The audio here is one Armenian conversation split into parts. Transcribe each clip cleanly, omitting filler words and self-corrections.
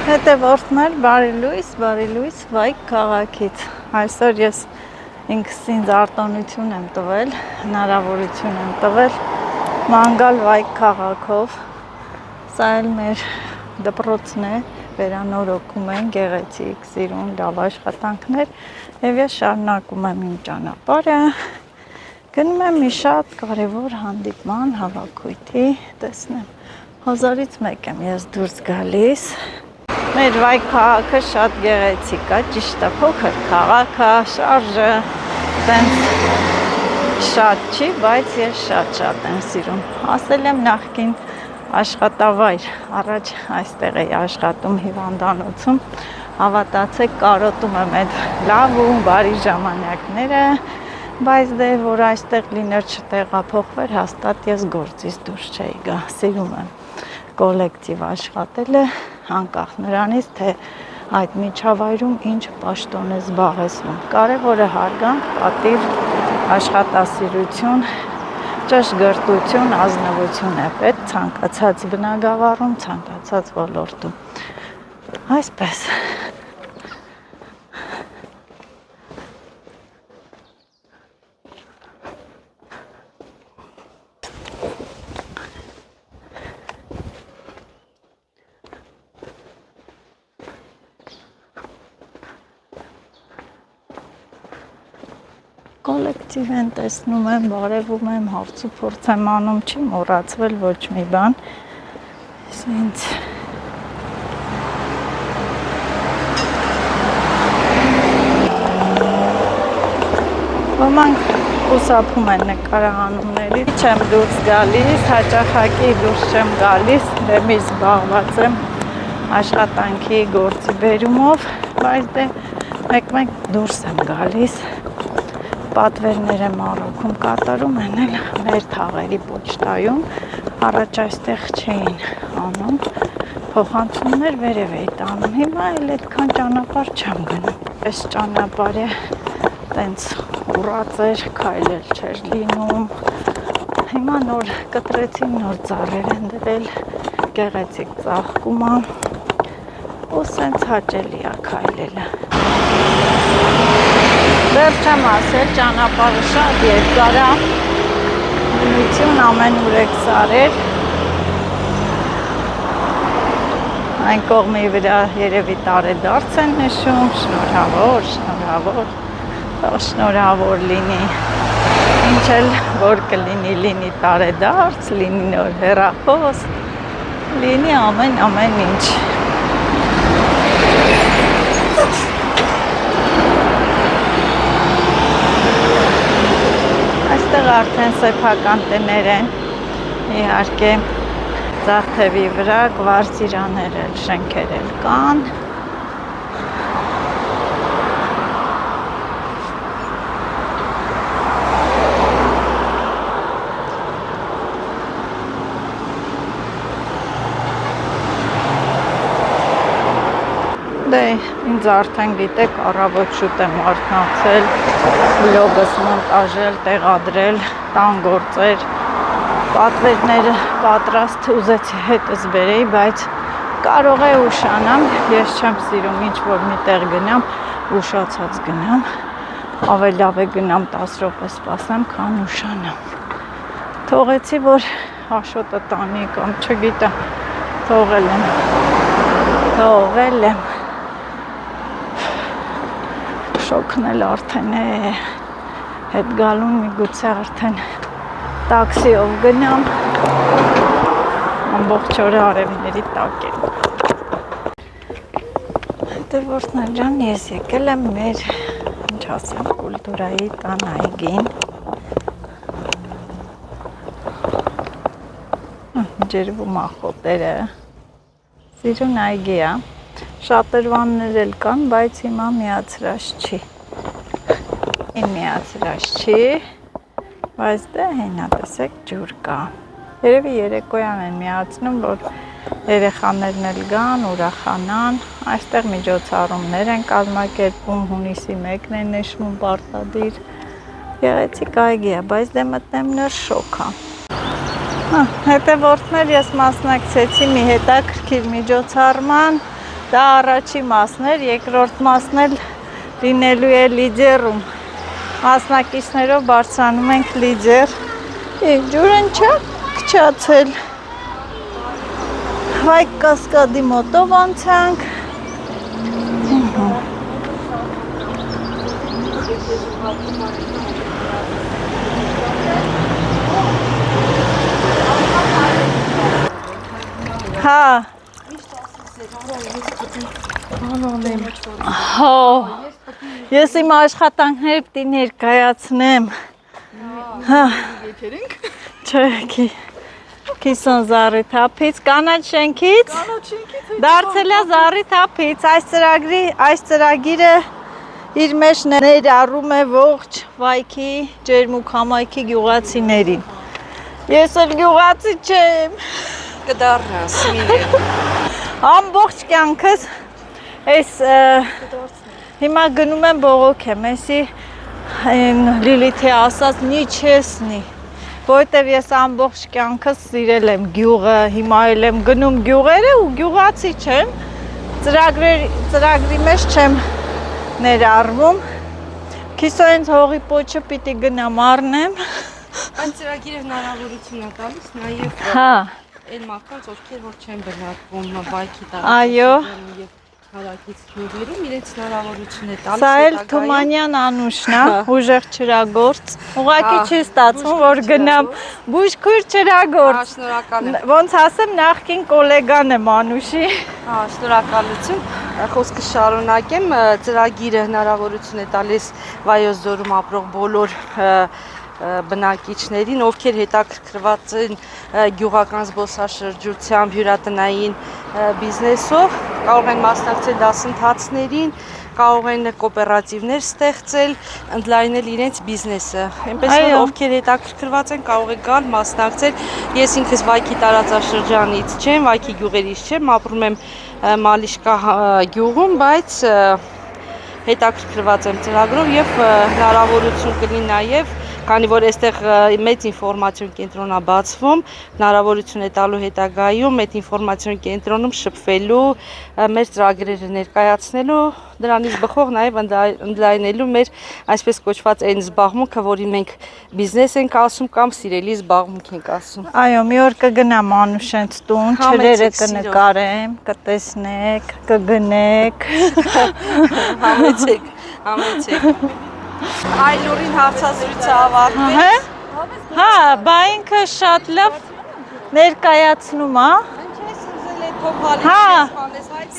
Հետևորդներ, բարի լույս Վայք քաղաքից։ Այսօր ես ինքս ինձ արտոնություն եմ տվել, հնարավորություն եմ տվել ման գալ Վայք քաղաքով։ Սա էլ մեր դպրոցն է, վերանորոգում են, գեղեցիկ, սիրուն, լավ աշխատանքներ եւ ես շարունակում եմ իմ ճանապարհը։ Գնում եմ մի շատ կարևոր հանդիպման հավաքույթի, տեսնեմ 1000-ից մեկ եմ ես դուրս գալիս։ Մեր Վայք քաղաքը շատ գեղեցիկ է, ճիշտ է, փոքր քաղաք է, շարժը տենց շատ չի, բայց ես շատ եմ սիրում։ Ասել եմ նախկին աշխատավայր, առաջ այստեղ էի աշխատում հիվանդանոցում, հավատացեք կարոտում եմ այդ լավ ու բարի ժամանակները, բայց դե որ այստեղ լիներ չտեղափոխվեր, հաստատ ես գործից դուրս չէի գա, սիրում եմ կոլեկտիվ աշխատելը, անկախ նրանից, թե այդ միջավայրում ինչ պաշտոն է զբաղեցնում։ Կարևորը հարգանք, պատիվ, աշխատասիրություն, ճշգրտություն, ազնվություն է պետք ցանկացած բնագավառում, ցանկացած ոլորտում։ Այսպես։ Կոլեկտիվ են տեսնում եմ, բարևում եմ, հարց ու փորձ եմ անում, չի մոռացվել ոչ մի բան։ Սենց ոմանք խուսափում են նկարահանումներից, չեմ դուրս գալիս, հաճախակի դուրս չեմ գալիս, դեմի զբաղված եմ աշխատանքի գործի բերումով, բայց դե մեկ-մեկ դուրս եմ գալիս, պատվերներ եմ առաքում կատարում են էլ մեր թաղերի պոչտայում, առաջ այստեղ չէին անում, փոխանցումներ վերև էի տանում, հիմա էլ այդքան ճանապարհ չեմ գնում, այս ճանապարհը տենց ուռած էր, քայլել չէր լինում, հիմա նոր կտրեցին, նոր ծառեր են դրել, գեղեցիկ ծաղկում է, ու սենց հաճելի է քայլելը։ Դեռ չեմ ասել, ճանապարհը շատ երկար է, բնություն ամենուր եք սարեր, այն կողմի վրա երևի տարեդարձ են նշում, շնորհավոր լինի, ինչ էլ որ կլինի տարեդարձ, լինի նոր հեռախոս, լինի ամեն ինչ։ Այստեղ արդեն սեփական տներ են, իհարկե ձախ թևի վրա կվարտիրաներ էլ, շենքեր էլ կան։ Դե ինձ արդեն գիտեք, առավոտ շուտ եմ արթնացել, վլոգս մոնտաժել, տեղադրել, տան գործեր, պատվերները պատրաստ ուզեցի հետս բերեի, բայց կարող է ուշանամ, ես չեմ սիրում ինչ որ մի տեղ գնամ, ուշացած գնամ, ավելի լավ է գնամ 10 րոպե սպասեմ, քան ուշանամ։ Թողեցի, որ Աշոտը տանի կամ չգիտեմ, թողել եմ։ Շոքն էլ արդեն է, հետ գալուն միգուցե արդեն տաքսիով գնամ, ամբողջ օրը արևների տակ եմ։ Հետևորդներ ջան, ես եկել եմ մեր, ինչ ասեմ, կուլտուրայի տան այգին։ Ջերվում է խոտերը, սիրուն այգի է, շատրվաններ էլ կան, բայց հիմա միացրած չի, բայց դե հենա տեսեք ջուր կա, երևի երեկոյան են միացնում, որ երեխաներն էլ գան, ուրախանան, այստեղ միջոցառումներ են կազմակերպում, հունիսի 1-ն է նշվում պարտադիր, գեղեցիկ այգի է, բայց դե մտնեմ նոր շոք է։ Հետևորդներ, ես մասնակցեցի մի հետաքրքիր միջոցառման, Դա առաջի մասն էր, երկրորդ մասն էլ լինելու է լիդերում։ Մասնակիցներով բարձրանում ենք լիդեր։ Ջուրն չա քչացել։ Վայք կասկադի մոտով անցանք։ Հա։ Հո։ Ես իմ աշխատանքները պիտի ներկայացնեմ։ Հա։ Չէ, Քիսոն Զարի թափից, կանաչ շենքից։ Դարձել է Զարի թափից։ Այս ծրագիրը իր մեջ ներառում է ողջ վայքի ջերմուկամայքի գյուղացիներին։ Ես էլ գյուղացի չեմ։ Կդառնաս, մի Ամբողջ կյանքս այս հիմա գնում եմ բողոքեմ, էսի Լիլիթի ասած նիչեսնի, որովհետև ես ամբողջ կյանքս սիրել եմ գյուղը, հիմա էլ եմ գնում գյուղերը ու գյուղացի չեմ, ծրագրի մեջ չեմ ներառվում, Քիսոյենց հողի պոչը պիտի գնամ առնեմ։ Այն ծրագիրը հնարավորություն է տալիս նաև այն մարդկանց, ովքեր որ չեն բնակվում վայքի տարածքներում եւ հարակից գյուղերում, իրենց հնարավորություն է տալիս։ Սա էլ Թումանյան Անուշն է, ուժեղ չրագործ։ Ուղղակի չի ստացվում, որ գնամ բուժքույր չրագործ։ Շնորհակալ եմ։ Ոնց ասեմ, նախկին գոլեգան եմ Անուշի։ Շնորհակալություն։ Խոսքը շարունակեմ, ծրագիրը հնարավորություն է տալիս Վայոց ձորում ապրող բոլոր բնակիչներին, ովքեր հետաքրքրված են գյուղական զբոսաշրջությամբ, հյուրատնային բիզնեսով, կարող են մասնակցել դասընթացներին, կարող են կոոպերատիվներ ստեղծել, ընդլայնել իրենց բիզնեսը։ Այնպես որ ովքեր հետաքրքրված են, կարող է գալ մասնակցել։ Ես ինքս Վայքի տարածաշրջանից չեմ, Վայքի գյուղերից չեմ, ապրում եմ Մալիշկա գյուղում, բայց հետաքրքրված եմ ծրագրով եւ հնարավորություն կլինի նաեւ քանի որ այստեղ մեծ ինֆորմացիոն կենտրոն է բացվում, հնարավորություն է տալու հետագայում այդ ինֆորմացիոն կենտրոնում շփվելու, մեր ծրագրերը ներկայացնելու, դրանից բխող նաև ընդլայնելու մեր այսպես կոչված այն զբաղմունքը, որի մենք բիզնես ենք ասում կամ սիրելի զբաղմունք ենք ասում։ Այո, մի օր կգնամ Անուշենց տուն, չրերը կնկարեմ, կտեսնեք, կգնեք։ Համեցեք։ Այլուրին հարցազրույցը ավարտվեց։ Հա, բա ինքը շատ լավ ներկայացնում է։ Հա,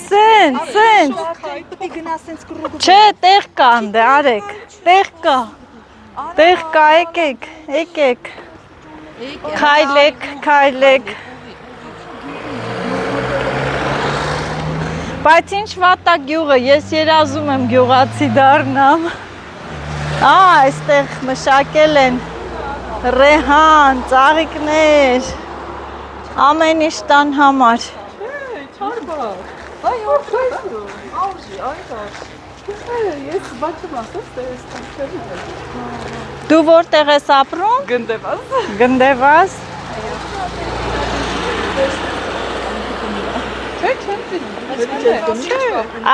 սենց։ Չէ, տեղ կա ընդ, արեք, տեղ կա, եկեք, քայլեք։ Բայց ինչ վատ է գյուղը, ես երազում եմ գյուղացի դառնամ։ Այստեղ մշակել են ռեհան, ծաղիկներ, ամեն ինչ տան համար։ Դու որտեղ ես ապրում։ Գնդևաս։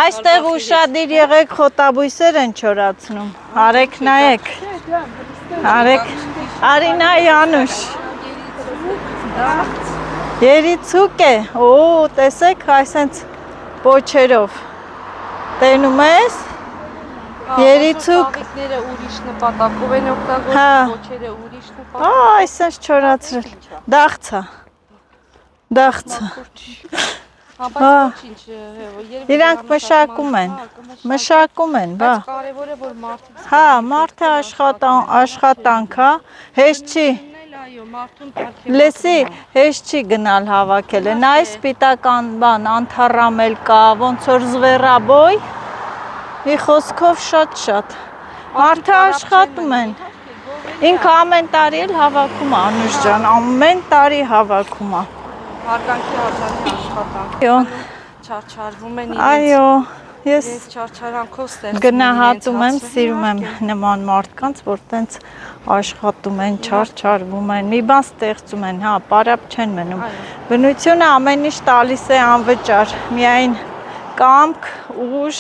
Այստեղ ուշադիր եղեք, խոտաբույսեր են չորացնում, արեք նայեք, արինայի Անուշ, երիցուկ է, տեսեք այսենց պոչերով, տենում ես, երիցուկ, ծաղիկները ուրիշ նպատակով են օգտագործում, պոչերը ուրիշ նպատակով, այսենց չորացրել, դաղցա, Իրանք մշակում են, բա։ Կարևոր է որ մարդիկ Հա, մարդը աշխատանք, հա, հեշտ չի։ Լեսի, հեշտ չի գնալ հավաքել։ Նա սպիտական բան, անթառամել կա, ոնց որ զվերաբոյ։ Մի խոսքով շատ։ Մարդը աշխատում են։ Ինքը ամեն տարի էլ հավաքում է, Անուշ ջան, ամեն տարի հավաքում է։ Հարգանքի արժանի աշխատանք, չարչարվում են Այո, ես չարչարանքով ստեղծում գնահատում եմ, սիրում եմ նման մարդկանց, որ տենց աշխատում են, չարչարվում են, մի բան ստեղծում են, հա, պարապ չեն մնում։ Բնությունը ամեն ինչ տալիս է անվճար, միայն կամք, ուժ,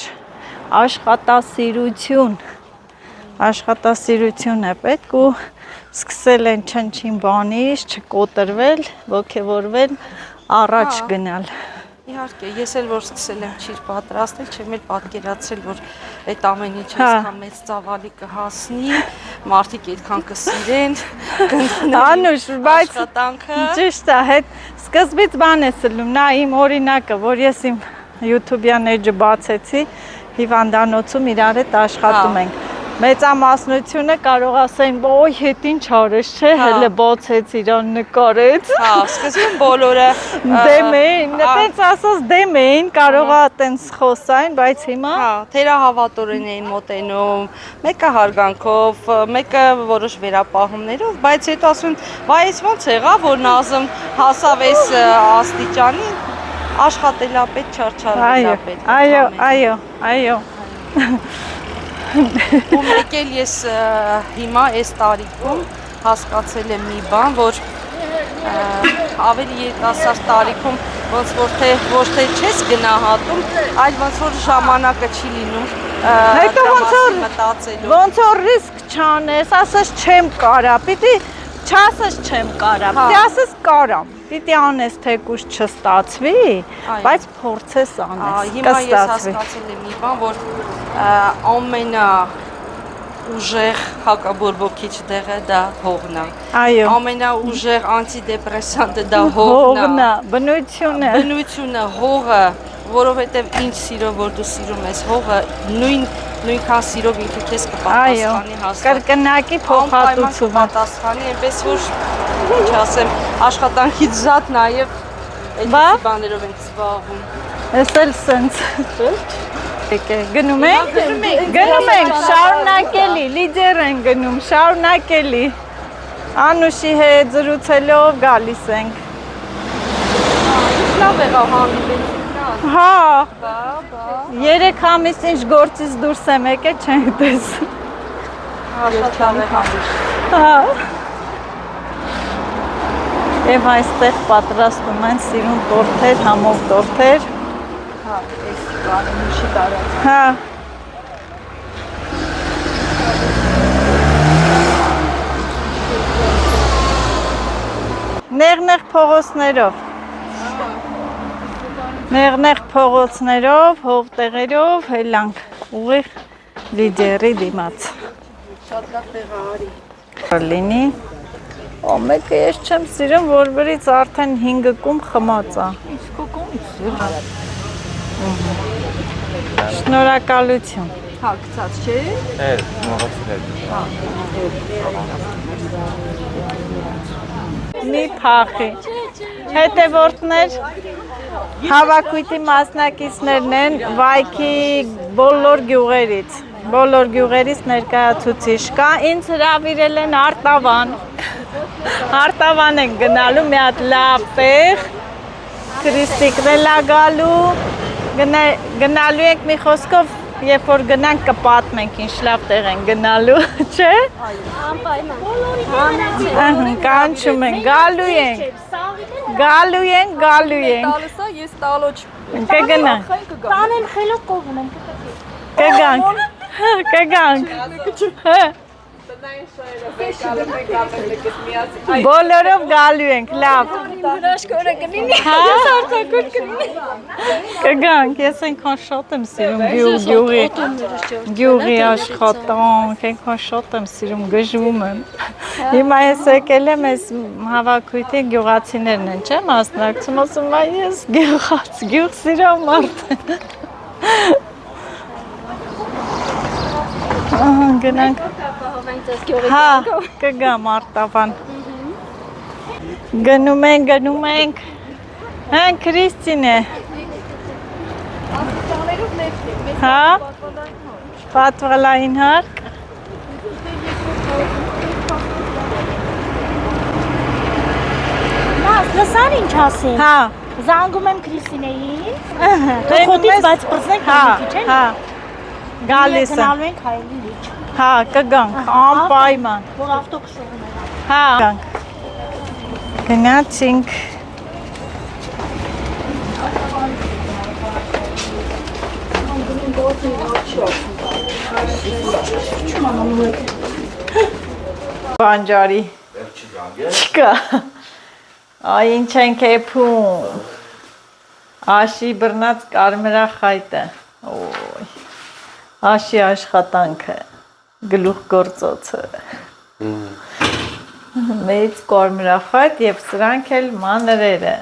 աշխատասիրություն է պետք ու սկսել են չնչին բանից, չկոտրվել, ոգևորվել, առաջ գնալ։ Իհարկե, ես էլ որ սկսել եմ ճիշտ պատրաստել, չեմ էլ պատկերացրել, որ այդ ամեն ինչը այսքան մեծ ծավալի կհասնի, մարդիկ այդքան կսիրեն, Անուշ, բայց աշխատանքը։ ճիշտ է, հետ սկզբից բան է սլում, նա իմ օրինակը, որ ես իմ YouTube-յան էջը բացեցի, հիվանդանոցում իրար հետ աշխատում ենք։ Մեծամասնությունը կարող ասեն, ոյ, հետ ինչ արես, չէ, հələ բացեց իրան նկարեց։ Հա, սկզբում բոլորը դեմ էին, այդպես ասած դեմ էին, կարող է այտենց խոսային, բայց հիմա հա, թերահավատորեն էին մոտենում, մեկը հարգանքով, մեկը որոշ վերապահումներով, բայց հետո ասում են, վայ, այս ոնց եղավ, որ Նազմ հասավ այս աստիճանի, աշխատելապետ, չարչարվելապետ։ Այո։ Ու մեկ էլ ես հիմա այս տարիքում հասկացել եմ մի բան, որ ավելի երիտասարդ տարիքում ոնց որ թե ոչ թե չես գնահատում, այլ ոնց որ ժամանակը չի լինում հետո մտածելու։ ոնց որ ռիսկ չանես, ասես չեմ կարա, պիտի չասես չեմ կարա, պիտի ասես կարամ, պիտի անես թեկուզ չստացվի, բայց փորձես անես, հիմա ես հասկացել եմ մի բան, որ ամենա ուժեղ հակաբորբոքիչ դեղը դա հողն է։ Այո։ Ամենաուժեղ անտիդեպրեսանտը դա հողն է։ Բնությունը, հողը, որովհետև ինչ սիրով որ դու սիրում ես հողը, նույնքան սիրով ինքը քեզ կպատասխանի հաստատ։ Կրկնակի փոխհատուցում պատասխանի, այնպես որ ինչ ասեմ, աշխատանքից զատ նաև այդ բաներով ենք զբաղվում։ Ես էլ սենց Գնում ենք, շարունակելի, լիդեր են գնում, շարունակելի, Անուշի հետ զրուցելով գալիս ենք։ Ինչ լավ եղավ հանդիպեցինք։ Հա, 3 ամիս ինչ գործից դուրս եմ եկել, չենք տեսել։ Շատ լավ եղավ։ Հա։ Եվ այստեղ պատրաստում են սիրուն տորթեր, համով տորթեր։ Հա, այս բանը միշի տարած։ Հա։ Նեղ փողոցներով, հողտեղերով հելանք ուղիղ լիդերի դիմաց։ Շատ լավ տեղ արի։ Լինի։ Ո մեկը ես չեմ սիրում, որ վրից արդեն 5 կում խմած է։ Իսկ կոմից։ Շնորհակալություն։ Հա, գցած չէ։ Մի փախի։ Հետևորդներ հավաքույթի մասնակիցներն են Վայքի բոլոր գյուղերից ներկայացուցիչ կա, ինձ հրավիրել են Արտավան են գնալու մի հատ լավ տեղ, Քրիստիկն էլ է գալու, գնալու ենք մի խոսքով, երբ որ գնանք կպատմենք ինչ լավ տեղ են գնալու, չէ։ Անպայման։ Կանչում են, գալու ենք։ Տալսա ես տալոչ։ Կգնանք։ Տանեմ խելոք կողնեմ։ Կգանք։ Բոլորով գալու ենք, լավ։ Հրաշքորը կլինի։ Ես արձակոտ կլինի։ Կգանք, ես այնքան շատ եմ սիրում գյուղի աշխատանք, այնքան շատ եմ սիրում, գժվում եմ։ Հիմա ես եկել եմ, այս հավաքույթի գյուղացիներն են, չէ՞, մասնակցում, ասում եմ, ես գյուղ սիրող մարդ եմ։ Գնանք։ Հա, կգամ Արտավան։ Գնում ենք։ Հա, Քրիստին է։ Հա։ Պատվալային հարկ։ Լսան ինչ ասեմ։ Հա։ Զանգում եմ Քրիստինեին։ Դու խոտից բայց պրծնենք մի քիչ, հա։ Գալիս եմ։ Գնալու ենք հայելի լիճ։ Հա, կգանք, անպայման։ Որ ավտոբուսով ունենա։ Հա, գանք։ Գնացինք։ Բանջարի չկա այ ինչ ենք էփում աշի բռնած կարմրախայտը օй աշի աշխատանքը գլուխ գործոցը մեծ կարմրախայտ եւ սրանք էլ մանրերը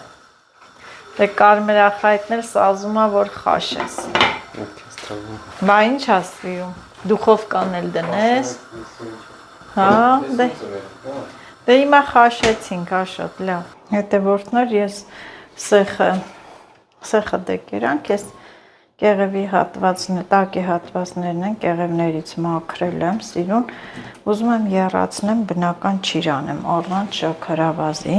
դե կարմրախայտն էլ սազում է որ խաշես բա ինչ ասվիում դուխովկան էլ դնես հա դե հիմա խաշեցինք աշոտ լավ հետևորդներ ես սեխը դե կերանք ես կեղևի հատվածն տակի հատվածներն են կեղևներից մաքրել եմ սիրուն ուզում եմ եռացնեմ բնական չիրանեմ առանց շաքարավազի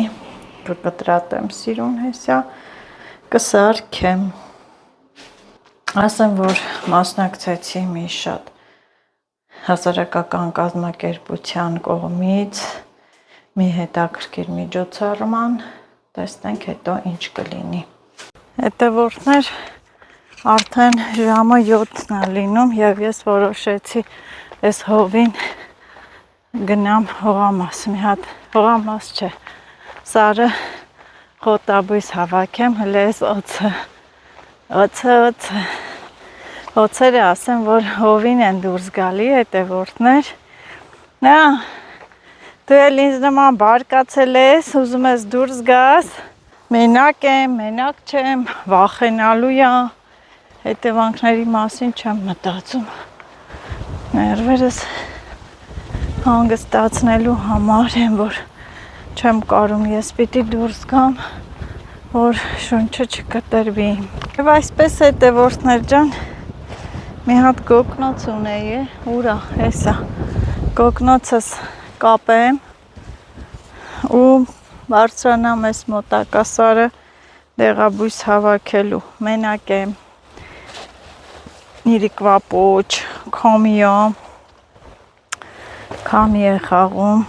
կկտրատեմ սիրուն հեսա կսարքեմ ասեմ որ մասնակցեցի մի շատ հասարակական կազմակերպության կողմից մի հետաքրքիր միջոցառման տեսնենք հետո ինչ կլինի հետևորդներ արդեն ժամը 7-ն է լինում եւ ես որոշեցի այս հովին գնամ հողամաս մի հատ հողամաս չէ սարը խոտաբույս հավաքեմ հələ այս օծերը ասեմ որ հովին են դուրս գալի հետևորդներ նա դու էլ ինձ նման բարկացել ես ուզում ես դուրս գաս մենակ եմ մենակ չեմ վախենալու է հետևանքների մասին չեմ մտածում ներվերս հանգստացնելու համար եմ որ չեմ կարում ես պիտի դուրս գամ որ շունչը չկտրվի եւ այսպես հետևորդներ ջան մի հատ գոգնոց ունեի ուրա հեսա գոգնոցս կապեմ ու բարձրանամ այս մոտակա սարը դեղաբույս հավաքելու մենակ եմ իրիկվա պոչ քամի է խաղում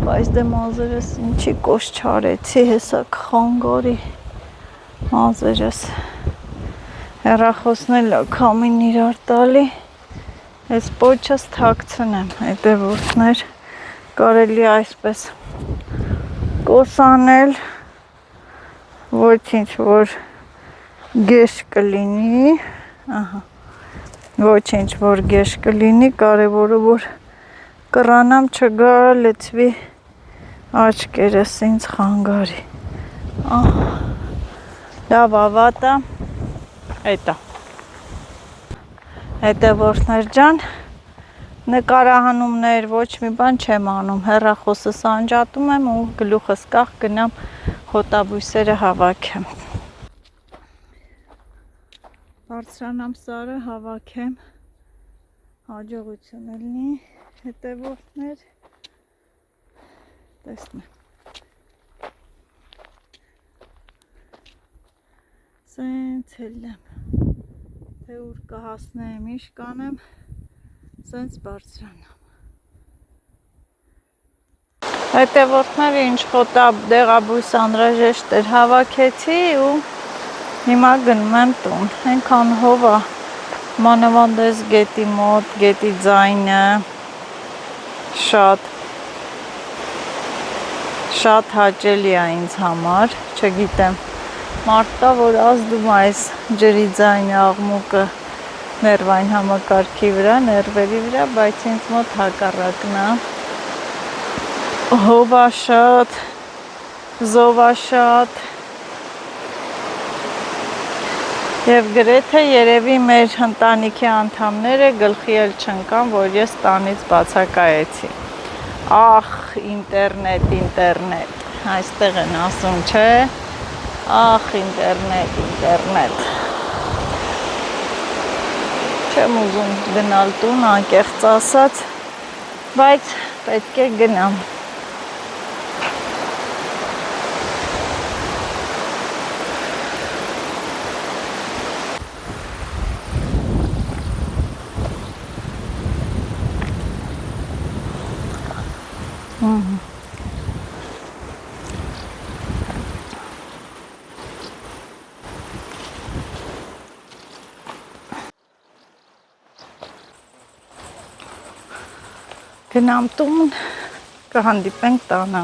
բայց դե մազերս ինչի կոշ չարեցի հեսա կխանգարի մազերս հեռախոսն էլ քամին իրար տալի այս պոչս թաքցնեմ հետևորդներ կարելի այսպես կոսանել ոչինչ որ գեշ կլինի ահա ոչինչ որ գեշ կլինի կարևորը որ կռանամ չգա լցվի աչքերս ինձ խանգարի լավ ավատա էտա հետևորդներ ջան նկարահանումներ ոչ մի բան չեմ անում հեռախոսս անջատում եմ ու գլուխս կախ գնամ խոտաբույսերը հավաքեմ բարձրանամ սարը հավաքեմ հաջողություն ելնի հետևորդներ տեսնեմ սենց հելեմ թե ուր կհասնեմ ինչ կանեմ սենց բարձրանամ հետևորդները ինչ խոտա դեղաբույս անհրաժեշտ էր հավաքեցի ու հիմա գնում եմ տուն այնքան հով է մանավանդես գետի մոտ գետի ձայնը շատ հաճելի է ինձ համար չգիտեմ մարդկա որ ազդում է այս ջրի ձայնը աղմուկը ներվային համակարգի վրա ներվերի վրա բայց ինձ մոտ հակառակն է հովա շատ զովա շատ եւ գրեթե երևի մեր ընտանիքի անդամները գլխի էլ չընկան որ ես տանից բացակայեցի ախ ինտերնետ այստեղ են ասում չէ ախ ինտերնետ չեմ ուզում գնալ տուն անկեղծ ասած բայց պետք է գնամ Գնամ տուն, կհանդիպենք տանը։